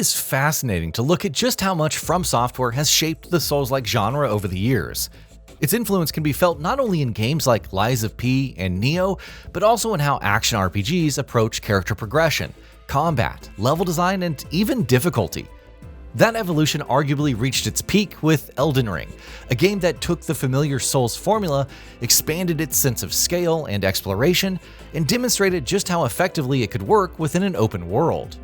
is fascinating to look at just how much From Software has shaped the Souls-like genre over the years. Its influence can be felt not only in games like Lies of P and Nioh, but also in how action RPGs approach character progression, combat, level design, and even difficulty. That evolution arguably reached its peak with Elden Ring, a game that took the familiar Souls formula, expanded its sense of scale and exploration, and demonstrated just how effectively it could work within an open world.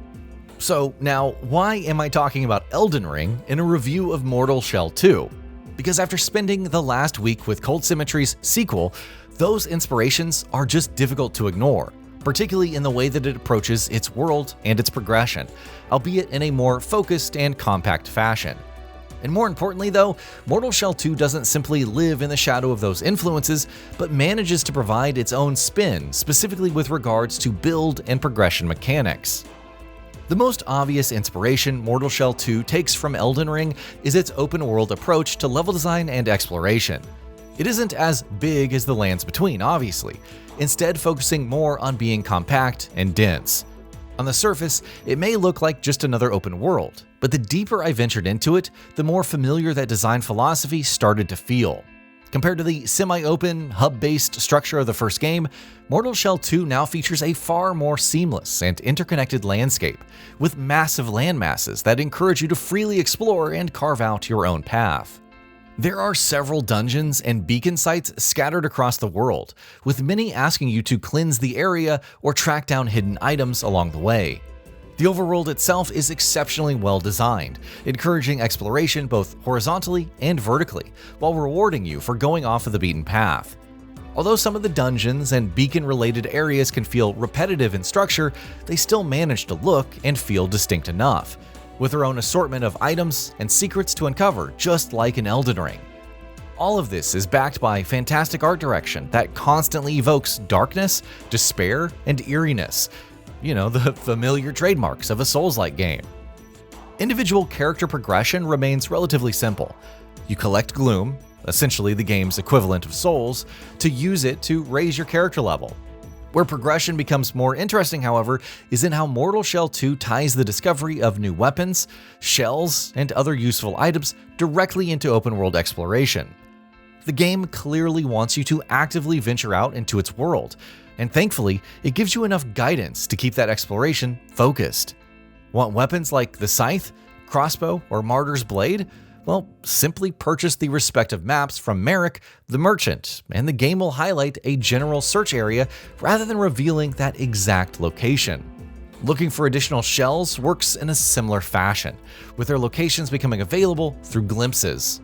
So now, why am I talking about Elden Ring in a review of Mortal Shell 2? Because after spending the last week with Cold Symmetry's sequel, those inspirations are just difficult to ignore, particularly in the way that it approaches its world and its progression, albeit in a more focused and compact fashion. And more importantly though, Mortal Shell 2 doesn't simply live in the shadow of those influences, but manages to provide its own spin, specifically with regards to build and progression mechanics. The most obvious inspiration Mortal Shell 2 takes from Elden Ring is its open-world approach to level design and exploration. It isn't as big as the Lands Between, obviously, instead focusing more on being compact and dense. On the surface, it may look like just another open world, but the deeper I ventured into it, the more familiar that design philosophy started to feel. Compared to the semi-open, hub-based structure of the first game, Mortal Shell 2 now features a far more seamless and interconnected landscape, with massive landmasses that encourage you to freely explore and carve out your own path. There are several dungeons and beacon sites scattered across the world, with many asking you to cleanse the area or track down hidden items along the way. The overworld itself is exceptionally well designed, encouraging exploration both horizontally and vertically, while rewarding you for going off of the beaten path. Although some of the dungeons and beacon-related areas can feel repetitive in structure, they still manage to look and feel distinct enough, with their own assortment of items and secrets to uncover, just like in Elden Ring. All of this is backed by fantastic art direction that constantly evokes darkness, despair, and eeriness. You know, the familiar trademarks of a Souls-like game. Individual character progression remains relatively simple. You collect gloom, essentially the game's equivalent of souls, to use it to raise your character level. Where progression becomes more interesting, however, is in how Mortal Shell 2 ties the discovery of new weapons, shells, and other useful items directly into open-world exploration. The game clearly wants you to actively venture out into its world, and thankfully, it gives you enough guidance to keep that exploration focused. Want weapons like the Scythe, Crossbow, or Martyr's Blade? Well, simply purchase the respective maps from Merrick, the merchant, and the game will highlight a general search area rather than revealing that exact location. Looking for additional shells works in a similar fashion, with their locations becoming available through glimpses.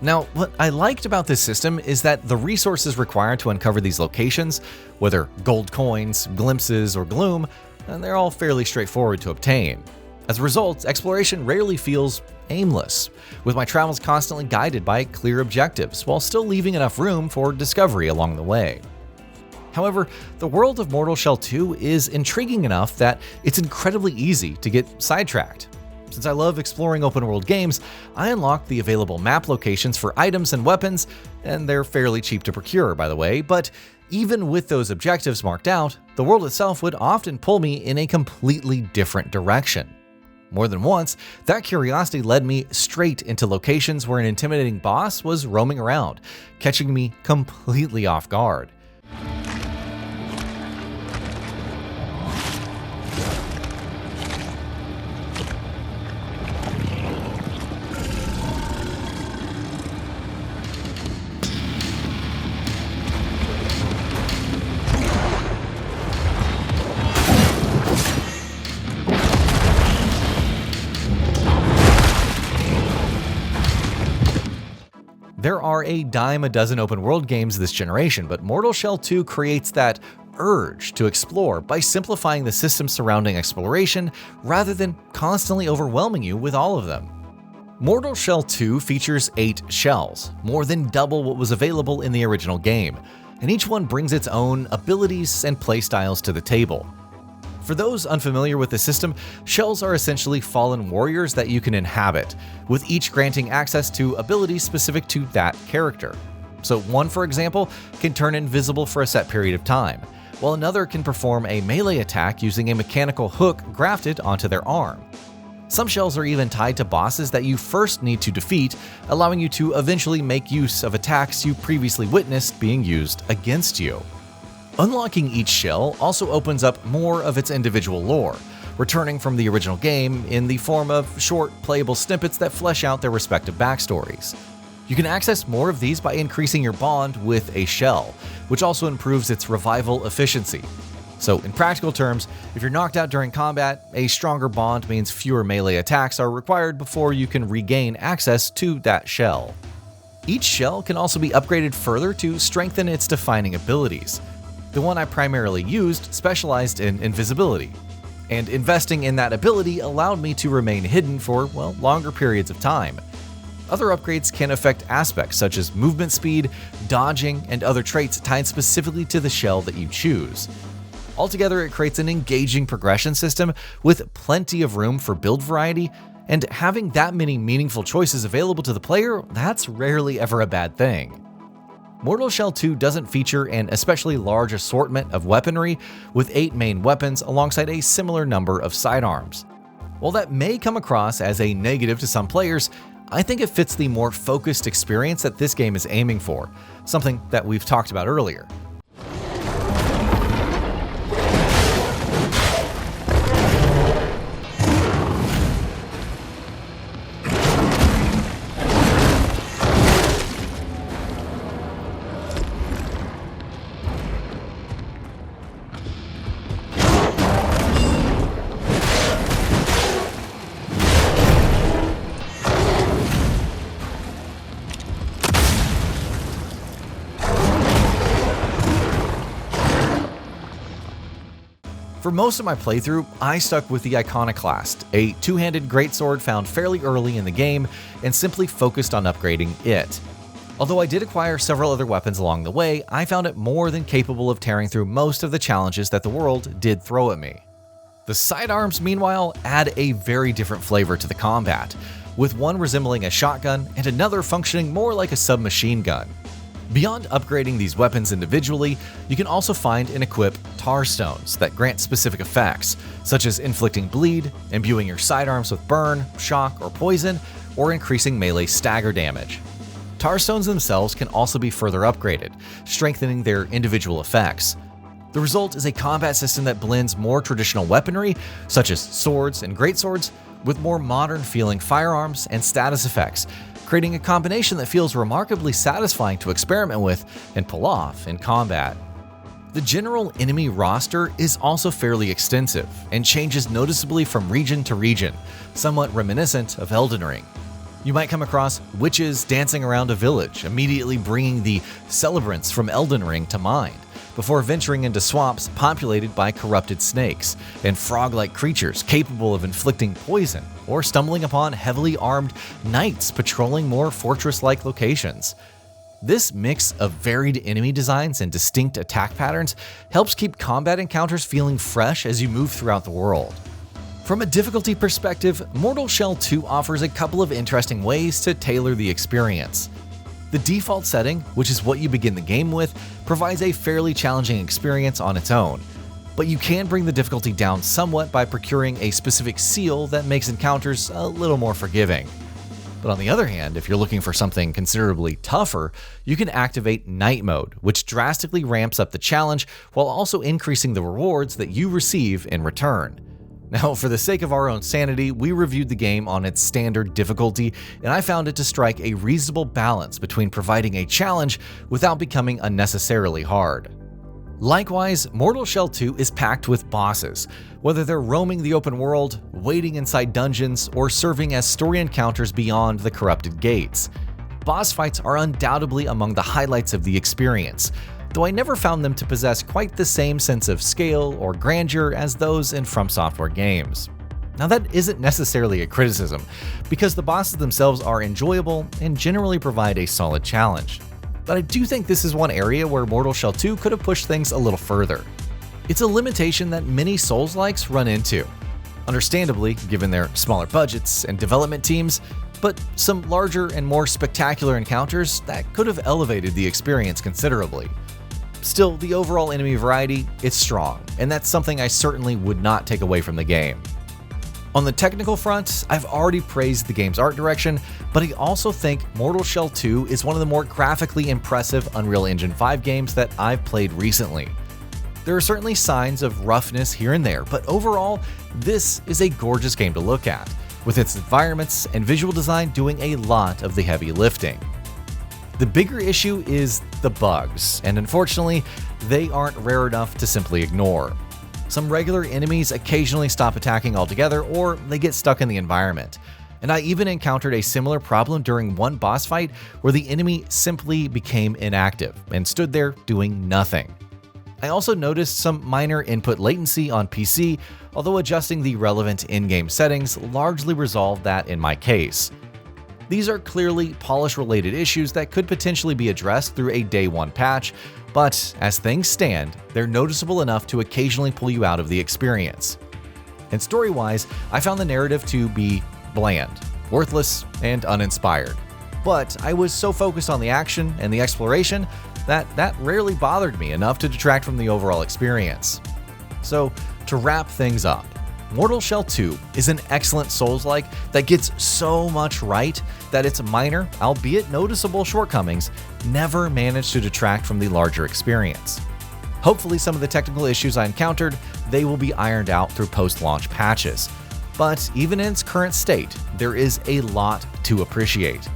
Now, what I liked about this system is that the resources required to uncover these locations, whether gold coins, glimpses, or gloom, they're all fairly straightforward to obtain. As a result, exploration rarely feels aimless, with my travels constantly guided by clear objectives, while still leaving enough room for discovery along the way. However, the world of Mortal Shell 2 is intriguing enough that it's incredibly easy to get sidetracked. Since I love exploring open-world games, I unlocked the available map locations for items and weapons, and they're fairly cheap to procure, by the way, but even with those objectives marked out, the world itself would often pull me in a completely different direction. More than once, that curiosity led me straight into locations where an intimidating boss was roaming around, catching me completely off guard. There are a dime a dozen open world games this generation, but Mortal Shell 2 creates that urge to explore by simplifying the systems surrounding exploration rather than constantly overwhelming you with all of them. Mortal Shell 2 features 8 shells, more than double what was available in the original game, and each one brings its own abilities and playstyles to the table. For those unfamiliar with the system, shells are essentially fallen warriors that you can inhabit, with each granting access to abilities specific to that character. So one, for example, can turn invisible for a set period of time, while another can perform a melee attack using a mechanical hook grafted onto their arm. Some shells are even tied to bosses that you first need to defeat, allowing you to eventually make use of attacks you previously witnessed being used against you. Unlocking each shell also opens up more of its individual lore, returning from the original game in the form of short, playable snippets that flesh out their respective backstories. You can access more of these by increasing your bond with a shell, which also improves its revival efficiency. So in practical terms, if you're knocked out during combat, a stronger bond means fewer melee attacks are required before you can regain access to that shell. Each shell can also be upgraded further to strengthen its defining abilities. The one I primarily used specialized in invisibility, and investing in that ability allowed me to remain hidden for, well, longer periods of time. Other upgrades can affect aspects such as movement speed, dodging, and other traits tied specifically to the shell that you choose. Altogether, it creates an engaging progression system with plenty of room for build variety, and having that many meaningful choices available to the player, that's rarely ever a bad thing. Mortal Shell 2 doesn't feature an especially large assortment of weaponry, with 8 main weapons alongside a similar number of sidearms. While that may come across as a negative to some players, I think it fits the more focused experience that this game is aiming for, something that we've talked about earlier. For most of my playthrough, I stuck with the Iconoclast, a two-handed greatsword found fairly early in the game, and simply focused on upgrading it. Although I did acquire several other weapons along the way, I found it more than capable of tearing through most of the challenges that the world did throw at me. The sidearms, meanwhile, add a very different flavor to the combat, with one resembling a shotgun and another functioning more like a submachine gun. Beyond upgrading these weapons individually, you can also find and equip tar stones that grant specific effects, such as inflicting bleed, imbuing your sidearms with burn, shock, or poison, or increasing melee stagger damage. Tar stones themselves can also be further upgraded, strengthening their individual effects. The result is a combat system that blends more traditional weaponry, such as swords and greatswords, with more modern-feeling firearms and status effects, creating a combination that feels remarkably satisfying to experiment with and pull off in combat. The general enemy roster is also fairly extensive and changes noticeably from region to region, somewhat reminiscent of Elden Ring. You might come across witches dancing around a village, immediately bringing the celebrants from Elden Ring to mind, before venturing into swamps populated by corrupted snakes and frog-like creatures capable of inflicting poison, or stumbling upon heavily armed knights patrolling more fortress-like locations. This mix of varied enemy designs and distinct attack patterns helps keep combat encounters feeling fresh as you move throughout the world. From a difficulty perspective, Mortal Shell 2 offers a couple of interesting ways to tailor the experience. The default setting, which is what you begin the game with, provides a fairly challenging experience on its own, but you can bring the difficulty down somewhat by procuring a specific seal that makes encounters a little more forgiving. But on the other hand, if you're looking for something considerably tougher, you can activate Night Mode, which drastically ramps up the challenge while also increasing the rewards that you receive in return. Now, for the sake of our own sanity, we reviewed the game on its standard difficulty, and I found it to strike a reasonable balance between providing a challenge without becoming unnecessarily hard. Likewise, Mortal Shell 2 is packed with bosses, whether they're roaming the open world, waiting inside dungeons, or serving as story encounters beyond the corrupted gates. Boss fights are undoubtedly among the highlights of the experience, though I never found them to possess quite the same sense of scale or grandeur as those in From Software games. Now, that isn't necessarily a criticism, because the bosses themselves are enjoyable and generally provide a solid challenge. But I do think this is one area where Mortal Shell 2 could have pushed things a little further. It's a limitation that many Souls-likes run into, understandably given their smaller budgets and development teams, but some larger and more spectacular encounters that could have elevated the experience considerably. Still, the overall enemy variety is strong, and that's something I certainly would not take away from the game. On the technical front, I've already praised the game's art direction, but I also think Mortal Shell 2 is one of the more graphically impressive Unreal Engine 5 games that I've played recently. There are certainly signs of roughness here and there, but overall, this is a gorgeous game to look at, with its environments and visual design doing a lot of the heavy lifting. The bigger issue is the bugs, and unfortunately, they aren't rare enough to simply ignore. Some regular enemies occasionally stop attacking altogether, or they get stuck in the environment. And I even encountered a similar problem during one boss fight where the enemy simply became inactive and stood there doing nothing. I also noticed some minor input latency on PC, although adjusting the relevant in-game settings largely resolved that in my case. These are clearly polish-related issues that could potentially be addressed through a day one patch, but as things stand, they're noticeable enough to occasionally pull you out of the experience. And story-wise, I found the narrative to be bland, worthless, and uninspired. But I was so focused on the action and the exploration that rarely bothered me enough to detract from the overall experience. So, to wrap things up, Mortal Shell 2 is an excellent Souls-like that gets so much right that its minor, albeit noticeable shortcomings never manage to detract from the larger experience. Hopefully some of the technical issues I encountered, they will be ironed out through post-launch patches. But even in its current state, there is a lot to appreciate.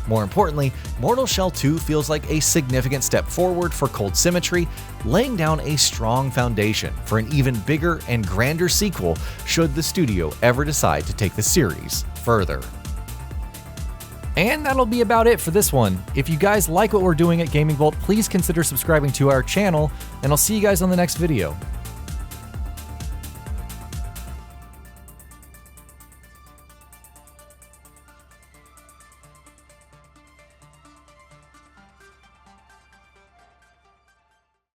More importantly, Mortal Shell 2 feels like a significant step forward for Cold Symmetry, laying down a strong foundation for an even bigger and grander sequel should the studio ever decide to take the series further. And that'll be about it for this one. If you guys like what we're doing at GamingBolt, please consider subscribing to our channel, and I'll see you guys on the next video.